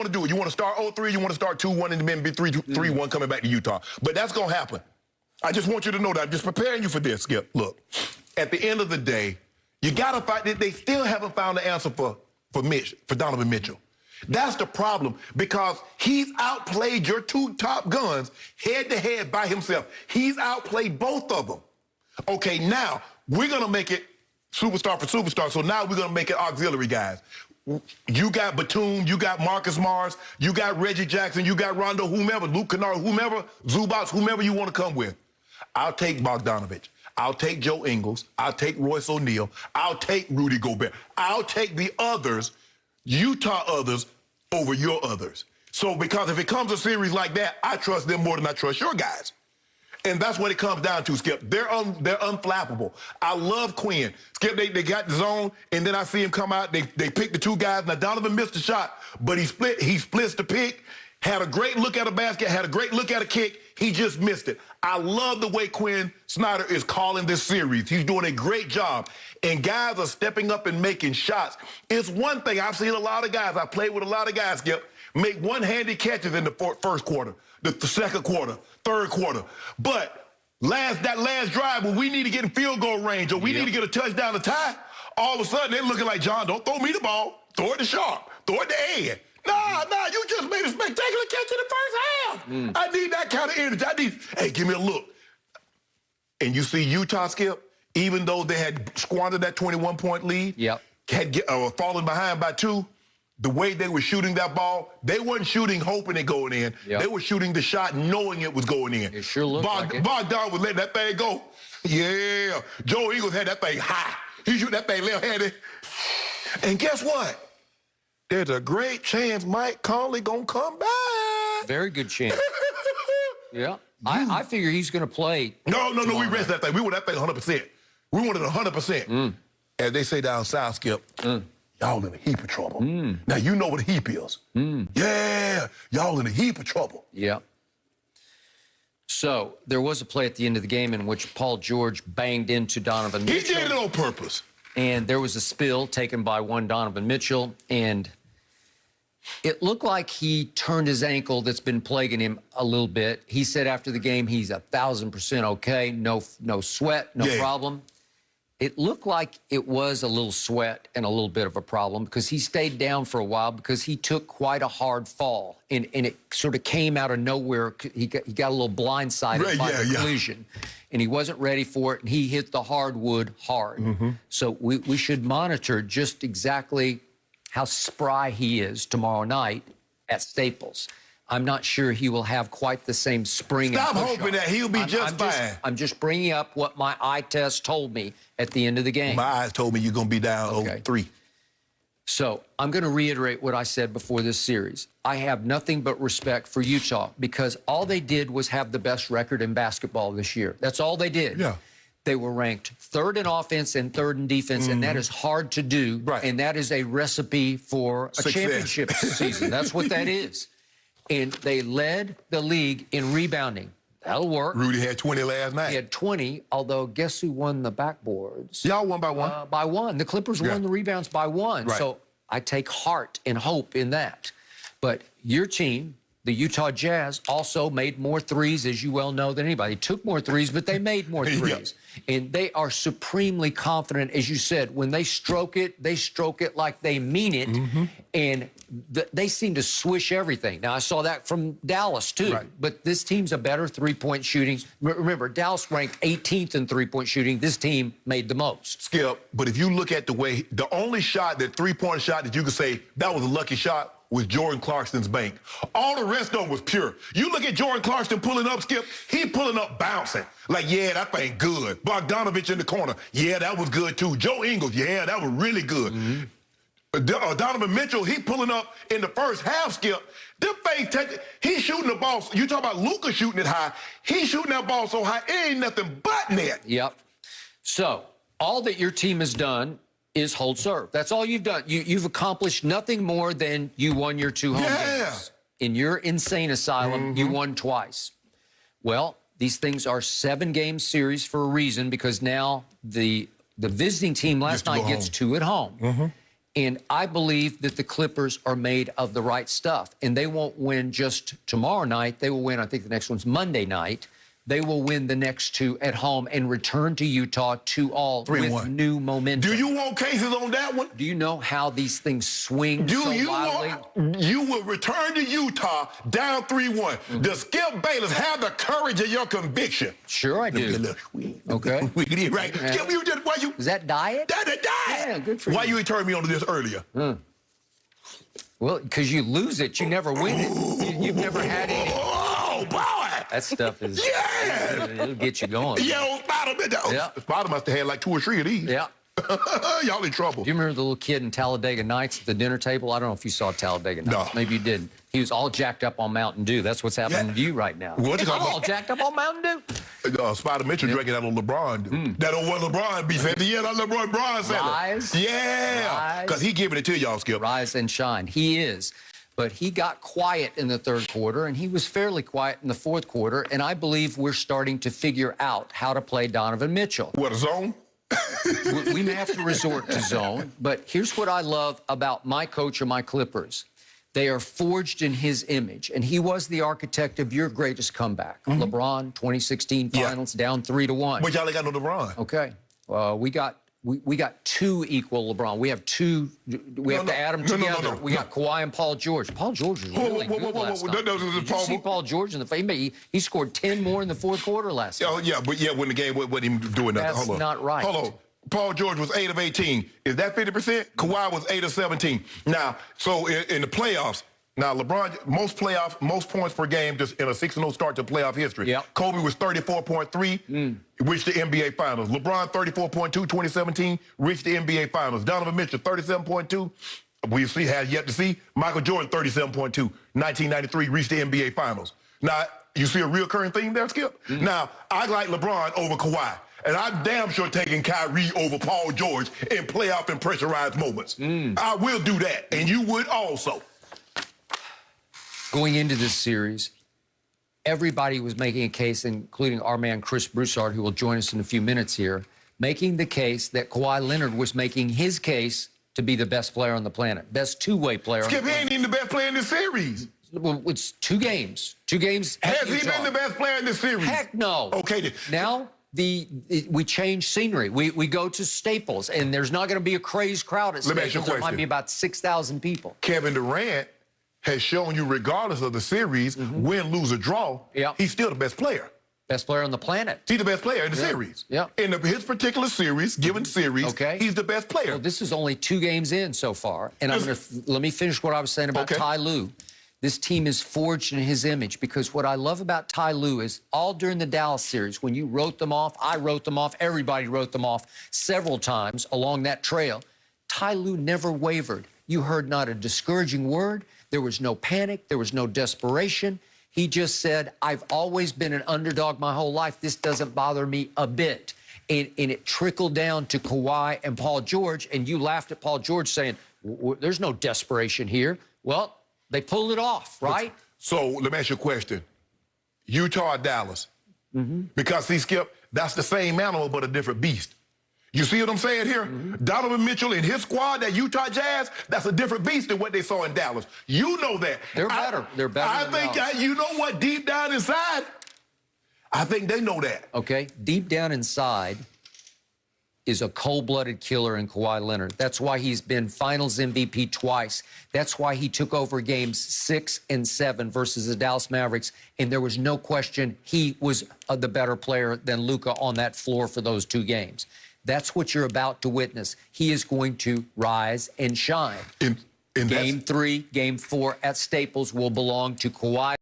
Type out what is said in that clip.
to do it? You want to start 0-3, you want to start 2-1, and then be 3-1 coming back to Utah. But that's going to happen. I just want you to know that. I'm just preparing you for this, Skip. Look, at the end of the day, you got to fight. They still haven't found the answer for Donovan Mitchell. That's the problem, because he's outplayed your two top guns head-to-head by himself. He's outplayed both of them. Okay, now we're going to make it superstar for superstar, so now we're going to make it auxiliary guys. You got Batum, you got Marcus Morris, you got Reggie Jackson, you got Rondo, whomever, Luke Kennard, whomever, Zubac, whomever you want to come with. I'll take Bogdanovich. I'll take Joe Ingles. I'll take Royce O'Neal. I'll take Rudy Gobert. I'll take the others, Utah others, over your others. So because if it comes a series like that, I trust them more than I trust your guys. And that's what it comes down to, Skip. They're unflappable. I love Quinn. Skip, they got the zone, and then I see him come out. They pick the two guys. Now, Donovan missed a shot, but he splits the pick, had a great look at a basket, had a great look at a kick. He just missed it. I love the way Quinn Snyder is calling this series. He's doing a great job. And guys are stepping up and making shots. It's one thing. I've seen a lot of guys. I played with a lot of guys, Skip, make one-handed catches in the first quarter, the second quarter, third quarter. But that last drive, when we need to get in field goal range or we need to get a touchdown to tie, all of a sudden they're looking like, John, don't throw me the ball. Throw it to Sharp. Throw it to Ed. Nah, you just made a spectacular catch in the first half. I need that kind of energy. Hey, give me a look. And you see Utah, Skip, even though they had squandered that 21-point lead, had fallen behind by 2, the way they were shooting that ball, they weren't shooting hoping it going in. They were shooting the shot knowing it was going in. It sure looked like it. Bogdan was letting that thing go. Yeah. Joe Ingles had that thing high. He shoot that thing left-handed. And guess what? There's a great chance Mike Conley gonna come back. Very good chance. I figure he's going to play. No, we rest that thing. We want that thing 100%. We want it 100%. As they say down south, Skip, y'all in a heap of trouble. Now, you know what a heap is. Yeah, y'all in a heap of trouble. Yeah. So there was a play at the end of the game in which Paul George banged into Donovan Mitchell. He did it on purpose. And there was a spill taken by one Donovan Mitchell, and it looked like he turned his ankle that's been plaguing him a little bit. He said after the game he's 1,000% okay, no sweat, no problem. It looked like it was a little sweat and a little bit of a problem because he stayed down for a while because he took quite a hard fall. And it sort of came out of nowhere. He got a little blindsided by the collision. And he wasn't ready for it, and he hit the hardwood hard. So we should monitor just exactly how spry he is tomorrow night at Staples. I'm not sure he will have quite the same spring. Stop hoping that he'll be just fine. I'm just bringing up what my eye test told me at the end of the game. My eyes told me you're going to be down 0-3. So I'm going to reiterate what I said before this series. I have nothing but respect for Utah because all they did was have the best record in basketball this year. That's all they did. They were ranked 3rd in offense and 3rd in defense, and that is hard to do. And that is a recipe for a championship season. That's what that is. And they led the league in rebounding. That'll work. Rudy had 20 last night. He had 20, although guess who won the backboards? Y'all won by 1? By 1. The Clippers won the rebounds by 1. So I take heart and hope in that. But your team, the Utah Jazz, also made more threes, as you well know, than anybody. Took more threes, but they made more threes. And they are supremely confident, as you said. When they stroke it like they mean it. And they seem to swish everything. Now, I saw that from Dallas, too. But this team's a better three-point shooting. Remember, Dallas ranked 18th in three-point shooting. This team made the most. Skip, but if you look at the way, the only shot, that three-point shot that you could say that was a lucky shot, was Jordan Clarkson's bank. All the rest of them was pure. You look at Jordan Clarkson pulling up, Skip, he pulling up bouncing. Like, yeah, that thing good. Bogdanovich in the corner, yeah, that was good too. Joe Ingles, yeah, that was really good. Donovan Mitchell, he pulling up in the first half, Skip. Them things, he's shooting the ball. You talk about Luka shooting it high. He's shooting that ball so high, it ain't nothing but net. So, all that your team has done is hold serve. That's all you've done. You've accomplished nothing more than you won your 2 home games. In your insane asylum, you won twice. Well, these things are 7-game series for a reason because now the visiting team last night gets 2 at home. And I believe that the Clippers are made of the right stuff. And they won't win just tomorrow night. They will win, I think the next one's Monday night. They will win the next two at home and return to Utah 2-all with new momentum. Do you want cases on that one? Do you know how these things swing so wildly? You will return to Utah down 3-1. Does Skip Bayless have the courage of your conviction? Sure I do. Okay. Right. Yeah. Skip, why you... Is that diet? That's a diet. Yeah, good for you. Why you ain't turned me on to this earlier? Well, because you lose it, you never win it. You've never had any. Oh, boy. That stuff is... Yeah. It'll get you going. Yo, Spider must have had like 2 or 3 of these. Yeah. Y'all in trouble. Do you remember the little kid in Talladega Nights at the dinner table? I don't know if you saw Talladega Nights. No. Maybe you didn't. He was all jacked up on Mountain Dew. That's what's happening to you right now. What you talking all about? jacked up on Mountain Dew. Spider Mitchell drinking that on LeBron. That on what LeBron be saying. Yeah, that LeBron said. Rise. Yeah. Because he giving it to y'all, Skip. Rise and shine. He is. But he got quiet in the third quarter, and he was fairly quiet in the fourth quarter, and I believe we're starting to figure out how to play Donovan Mitchell. What, a zone? We may have to resort to zone, but here's what I love about my coach and my Clippers. They are forged in his image, and he was the architect of your greatest comeback. LeBron, 2016 finals, down 3-1. But y'all ain't got no LeBron. Okay. We got 2 equal LeBron. We have 2. We have to add them together. We got Kawhi and Paul George. Paul George was really good last night. Did you see Paul George in the he scored 10 more in the fourth quarter last night. Oh, yeah, but when the game wasn't even doing nothing. That's not right. Hold on. Paul George was 8 of 18. Is that 50%? Kawhi was 8 of 17. Now, so in the playoffs, now LeBron, most points per game just in a 6-0 start to playoff history. Yep. Kobe was 34.3, reached the NBA Finals. LeBron, 34.2, 2017, reached the NBA Finals. Donovan Mitchell, 37.2. We had yet to see. Michael Jordan, 37.2, 1993, reached the NBA Finals. Now, you see a reoccurring theme there, Skip? Now, I like LeBron over Kawhi. And I'm damn sure taking Kyrie over Paul George in playoff and pressurized moments. I will do that, and you would also. Going into this series, everybody was making a case, including our man Chris Broussard, who will join us in a few minutes here, making the case that Kawhi Leonard was making his case to be the best player on the planet, best two-way player. Skip, he ain't even the best player in this series. Well, it's 2 games. 2 games. Has he been the best player in this series? Heck no. Okay, then. Now we change scenery. We go to Staples, and there's not going to be a crazed crowd at Let me ask you a Staples. There might question. be about 6,000 people. Kevin Durant has shown you, regardless of the series, win, lose, or draw, he's still the best player. Best player on the planet. He's the best player in the series. Yeah. In his particular series, given series, he's the best player. Well, this is only 2 games in so far, and let me finish what I was saying about Ty Lue. This team is forged in his image, because what I love about Ty Lue is all during the Dallas series, when you wrote them off, I wrote them off, everybody wrote them off several times along that trail, Ty Lue never wavered. You heard not a discouraging word. There was no panic. There was no desperation. He just said, I've always been an underdog my whole life. This doesn't bother me a bit. And it trickled down to Kawhi and Paul George, and you laughed at Paul George saying, there's no desperation here. Well, they pulled it off, right? So let me ask you a question. Utah or Dallas? Because, see, Skip, that's the same animal but a different beast. You see what I'm saying here? Donovan Mitchell and his squad, that Utah Jazz, that's a different beast than what they saw in Dallas. You know that. They're better. They're better I think, you know what, deep down inside, I think they know that. Okay, deep down inside is a cold-blooded killer in Kawhi Leonard. That's why he's been Finals MVP twice. That's why he took over games 6 and 7 versus the Dallas Mavericks, and there was no question he was the better player than Luka on that floor for those 2 games. That's what you're about to witness. He is going to rise and shine. In Game 3, Game 4 at Staples will belong to Kawhi.